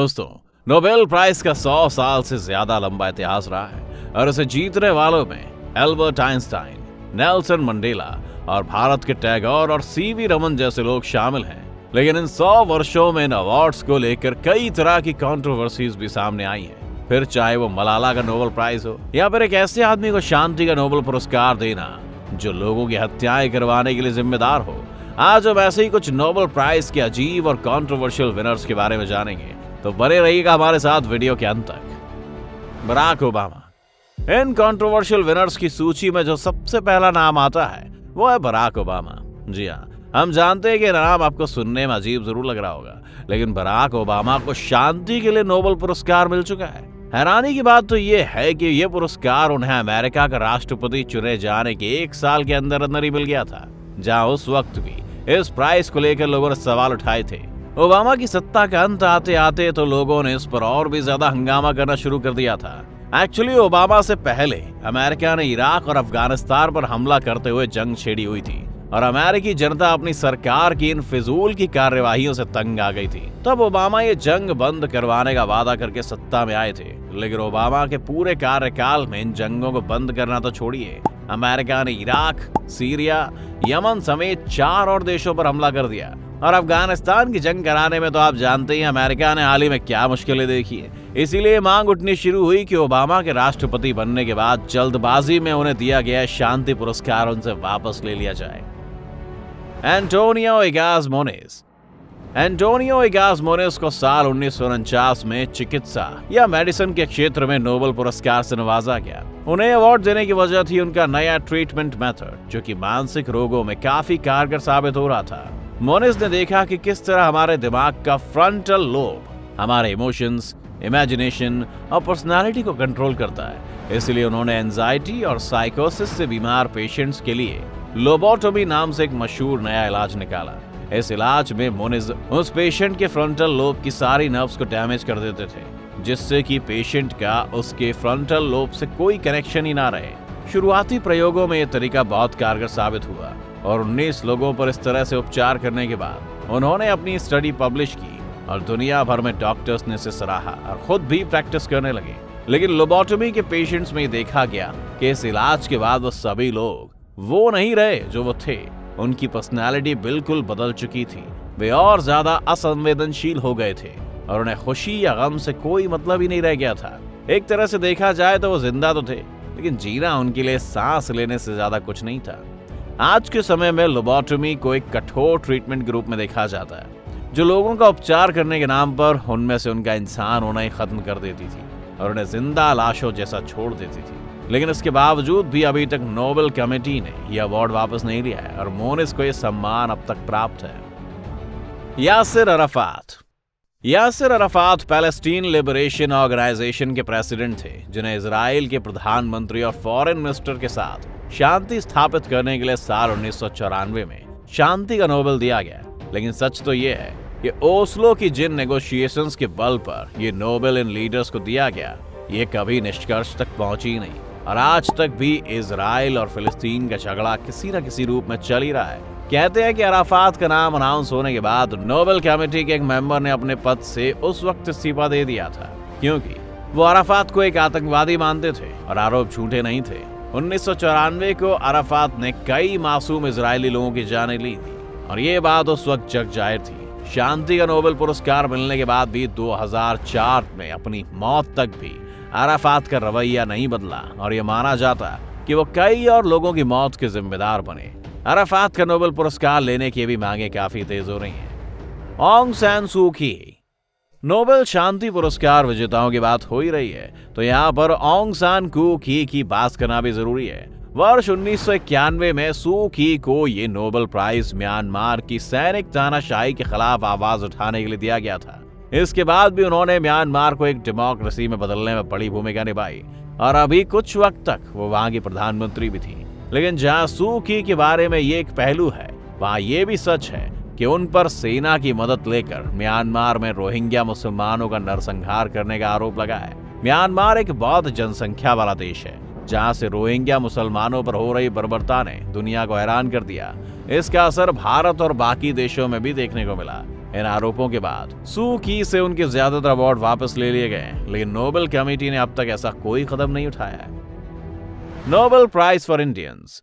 दोस्तों, Nobel prize का 100 साल से ज्यादा लंबा इतिहास रहा है और इसे जीतने वालों में एल्बर्ट आइंस्टाइन, नेल्सन मंडेला और भारत के टैगोर और सीवी रमन जैसे लोग शामिल हैं। लेकिन इन 100 वर्षों में इन अवार्ड्स को लेकर कई तरह की कंट्रोवर्सीज भी सामने आई हैं। फिर चाहे वो मलाला का नोबेल प्राइज हो या फिर एक ऐसे आदमी को शांति का नोबेल पुरस्कार देना जो लोगों की हत्याएं करवाने के लिए जिम्मेदार हो। आज हम ऐसे ही कुछ नोबेल प्राइज के अजीब और कंट्रोवर्शियल विनर्स के बारे में जानेंगे, तो बने रहिएगा हमारे साथ वीडियो के अंत तक। Barack Obama. इन कंट्रोवर्शियल विनर्स की सूची में जो सबसे पहला नाम आता है वो है बराक ओबामा। जी हाँ, हम जानते हैं कि नाम आपको सुनने में अजीब जरूर लग रहा होगा, लेकिन बराक ओबामा को शांति के लिए नोबेल पुरस्कार मिल चुका है। हैरानी की बात तो ये है कि ये पुरस्कार उन्हें अमेरिका का राष्ट्रपति चुने जाने के 1 साल के अंदर अंदर ही मिल गया था, जहां उस वक्त भी इस प्राइज को लेकर लोगों ने सवाल उठाए थे। ओबामा की सत्ता का अंत आते आते तो लोगों ने इस पर और भी ज्यादा हंगामा करना शुरू कर दिया था। एक्चुअली ओबामा से पहले अमेरिका ने इराक और अफगानिस्तान पर हमला करते हुए जंग छेड़ी हुई थी और अमेरिकी जनता अपनी सरकार की इन फिजूल की कार्यवाहियों से तंग आ गई थी। तब ओबामा ये जंग बंद करवाने का वादा करके सत्ता में आए थे, लेकिन ओबामा के पूरे कार्यकाल में इन जंगों को बंद करना तो छोड़िए, अमेरिका ने इराक, सीरिया, यमन समेत 4 और देशों पर हमला कर दिया। और अफगानिस्तान की जंग कराने में तो आप जानते ही अमेरिका ने हाल ही में क्या मुश्किलें देखी है। इसीलिए मांग उठनी शुरू हुई कि ओबामा के राष्ट्रपति बनने के बाद जल्दबाजी में उन्हें दिया गया शांति पुरस्कार उनसे वापस ले लिया जाए। एंटोनियो इगाज मोनेज। एंटोनियो इगाज मोनेज को साल 1949 में चिकित्सा या मेडिसिन के क्षेत्र में नोबेल पुरस्कार से नवाजा गया। उन्हें अवार्ड देने की वजह थी उनका नया ट्रीटमेंट मेथड, जो कि मानसिक रोगों में काफी कारगर साबित हो रहा था। मोनेज ने देखा कि किस तरह हमारे दिमाग का फ्रंटल लोब हमारे इमोशंस, इमेजिनेशन और पर्सनालिटी को कंट्रोल करता है। इसलिए उन्होंने एंजाइटी और साइकोसिस से बीमार पेशेंट्स के लिए लोबोटोमी नाम से एक मशहूर नया इलाज निकाला। इस इलाज में मोनेज उस पेशेंट के फ्रंटल लोब की सारी नर्व्स को डैमेज कर देते थे, जिससे कि पेशेंट का उसके फ्रंटल लोब से कोई कनेक्शन ही ना रहे। शुरुआती प्रयोगों में यह तरीका बहुत कारगर साबित हुआ और 19 लोगों पर इस तरह से उपचार करने के बाद उन्होंने अपनी स्टडी पब्लिश की और दुनिया भर में डॉक्टर्स ने इसे सराहा और खुद भी प्रैक्टिस करने लगे। लेकिन लोबोटोमी के पेशेंट्स में देखा गया कि इस इलाज के बाद वो सभी लोग वो नहीं रहे जो वो थे। उनकी पर्सनालिटी बिल्कुल बदल चुकी थी। वे और ज्यादा असंवेदनशील हो गए थे और उन्हें खुशी या गम से कोई मतलब ही नहीं रह गया था। एक तरह से देखा जाए तो वो जिंदा तो थे, लेकिन जीना उनके लिए सांस लेने से ज्यादा कुछ नहीं था। आज के समय में लोबोटोमी को एक कठोर ट्रीटमेंट के रूप में देखा जाता है, जो लोगों का उपचार करने के नाम पर उनमें से उनका इंसान होना ही खत्म कर देती थी और उन्हें जिंदा लाशों जैसा छोड़ देती थी। लेकिन इसके बावजूद भी अभी तक नोबेल कमेटी ने यह अवार्ड वापस नहीं लिया है और मोनेज को यह सम्मान अब तक प्राप्त है। Yasser Arafat. Yasser Arafat Palestine Liberation Organization के प्रेसिडेंट थे, जिन्हें इजराइल के प्रधानमंत्री और फॉरेन मिनिस्टर के साथ शांति स्थापित करने के लिए साल 1994 में शांति का नोबेल दिया गया। लेकिन सच तो यह है कि ओस्लो की जिन नेगोशिएशंस के बल पर यह नोबेल इन लीडर्स को दिया गया, ये कभी निष्कर्ष तक पहुंची नहीं और आज तक भी इजराइल और फिलिस्तीन का झगड़ा किसी न किसी रूप में चल ही रहा है। कहते हैं कि अराफात का नाम अनाउंस होने के बाद नोबेल कमेटी के एक मेंबर ने अपने पद से उस वक्त इस्तीफा दे दिया था, क्योंकि वो अराफात को एक आतंकवादी मानते थे और आरोप झूठे नहीं थे। 1994 को अराफात ने कई मासूम इजरायली लोगों की जानें ली थी और ये बात उस वक्त जग जाहिर थी। शांति का नोबेल पुरस्कार मिलने के बाद भी 2004 में अपनी मौत तक भी अराफात का रवैया नहीं बदला और यह माना जाता कि वो कई और लोगों की मौत के जिम्मेदार बने। अराफात का नोबेल पुरस्कार लेने की भी मांगे काफी तेज हो रही हैं। ऑन्ग सान सू की। नोबेल शांति पुरस्कार विजेताओं की बात हो ही रही है, तो यहाँ पर ऑन्ग सान सू की बात करना भी जरूरी है। वर्ष 1991 में सू की को ये नोबेल प्राइज म्यांमार की सैनिक तानाशाही के खिलाफ आवाज उठाने के लिए दिया गया था। इसके बाद भी उन्होंने म्यांमार को एक डेमोक्रेसी में बदलने में बड़ी भूमिका निभाई और अभी कुछ वक्त तक वो वहां की प्रधानमंत्री भी थी। लेकिन जहां सू की के बारे में ये एक पहलू है, वहां ये भी सच है कि उन पर सेना की मदद लेकर म्यांमार में रोहिंग्या मुसलमानों का नरसंहार करने का आरोप लगा है। म्यांमार एक बौद्ध जनसंख्या वाला देश है, जहां से रोहिंग्या मुसलमानों पर हो रही बर्बरता ने दुनिया को हैरान कर दिया। इसका असर भारत और बाकी देशों में भी देखने को मिला। इन आरोपों के बाद सू की से उनके ज्यादातर अवार्ड वापस ले लिए गए, लेकिन नोबेल कमेटी ने अब तक ऐसा कोई कदम नहीं उठाया है। Nobel prize for Indians.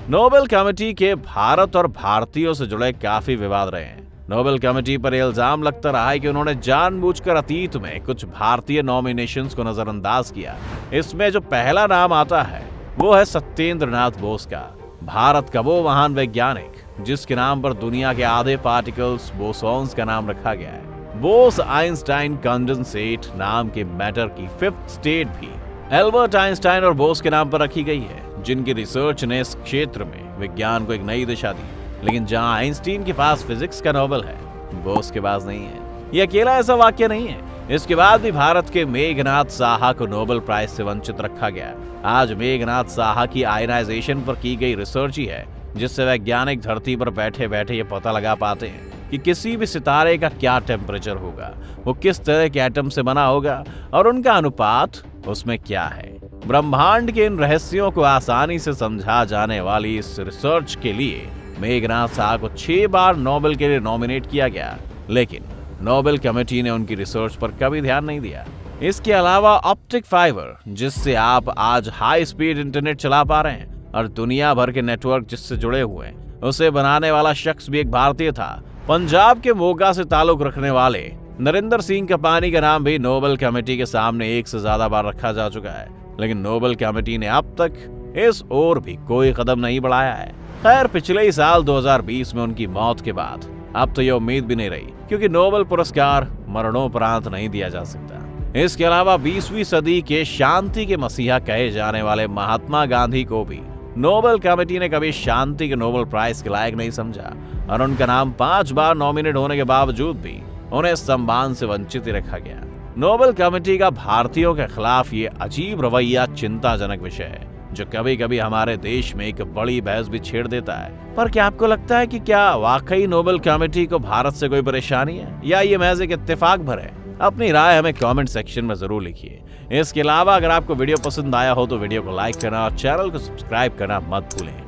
Nobel committee के भारत और भारतीयों से जुड़े काफी विवाद रहे हैं। नोबेल कमेटी पर यह इल्जाम लगता रहा है कि उन्होंने जानबूझकर अतीत में कुछ भारतीय नॉमिनेशंस को नजरअंदाज किया। इसमें जो पहला नाम आता है वो है सत्येंद्र नाथ बोस का, भारत का वो महान वैज्ञानिक जिसके नाम पर दुनिया के आधे पार्टिकल्स बोसॉन्स का नाम रखा गया है। बोस आइंस्टाइन कंडेंसेट नाम के मैटर की 5th स्टेट भी एल्बर्ट आइंस्टाइन और बोस के नाम पर रखी गई है, जिनकी रिसर्च ने इस क्षेत्र में विज्ञान को एक नई दिशा दी। लेकिन जहां आइंस्टीन के पास फिजिक्स का नोबेल है, बोस के पास नहीं है। यह अकेला ऐसा वाक्य नहीं है। इसके बाद भी भारत के मेघनाथ साहा को नोबेल प्राइज से वंचित रखा गया। आज मेघनाथ साहा की आयनाइजेशन पर की गई रिसर्च ही है जिससे वैज्ञानिक धरती पर बैठे बैठे ये पता लगा पाते हैं कि किसी भी सितारे का क्या टेम्परेचर होगा, वो किस तरह के एटम से बना होगा और उनका अनुपात उसमें क्या है। ब्रह्मांड के इन रहस्यों को आसानी से समझा जाने वाली इस रिसर्च के लिए मेघनाथ साहा को 6 बार नोबेल के लिए नॉमिनेट किया गया, लेकिन नोबेल कमेटी ने उनकी रिसर्च पर कभी ध्यान नहीं दिया। इसके अलावा ऑप्टिक फाइबर, जिससे आप आज हाई स्पीड इंटरनेट चला पा रहे हैं, और दुनिया भर के नेटवर्क जिससे जुड़े हुए हैं, उसे बनाने वाला शख्स भी एक भारतीय था। पंजाब के मोगा से ताल्लुक रखने वाले नरेंद्र सिंह कपानी का नाम भी नोबेल कमेटी के सामने 1 से ज्यादा बार रखा जा चुका है, लेकिन नोबेल कमेटी ने अब तक इस ओर भी कोई कदम नहीं बढ़ाया है। खैर, पिछले ही साल 2020 में उनकी मौत के बाद अब तो ये उम्मीद भी नहीं रही, क्योंकि नोबेल पुरस्कार मरणोपरांत नहीं दिया जा सकता। इसके अलावा 20वीं सदी के शांति के मसीहा कहे जाने वाले महात्मा गांधी को भी नोबेल कमेटी ने कभी शांति के नोबेल प्राइज के लायक नहीं समझा, और उनका नाम 5 बार नॉमिनेट होने के बावजूद भी उन्हें सम्मान से वंचित ही रखा गया। नोबेल कमेटी का भारतीयों के खिलाफ ये अजीब रवैया चिंताजनक विषय है, जो कभी कभी हमारे देश में एक बड़ी बहस भी छेड़ देता है। पर क्या आपको लगता है कि क्या वाकई नोबेल कमेटी को भारत से कोई परेशानी है, या ये महज एक इत्तेफाक भर है? अपनी राय हमें कमेंट सेक्शन में जरूर लिखिए। इसके अलावा अगर आपको वीडियो पसंद आया हो तो वीडियो को लाइक करना और चैनल को सब्सक्राइब करना मत भूलें।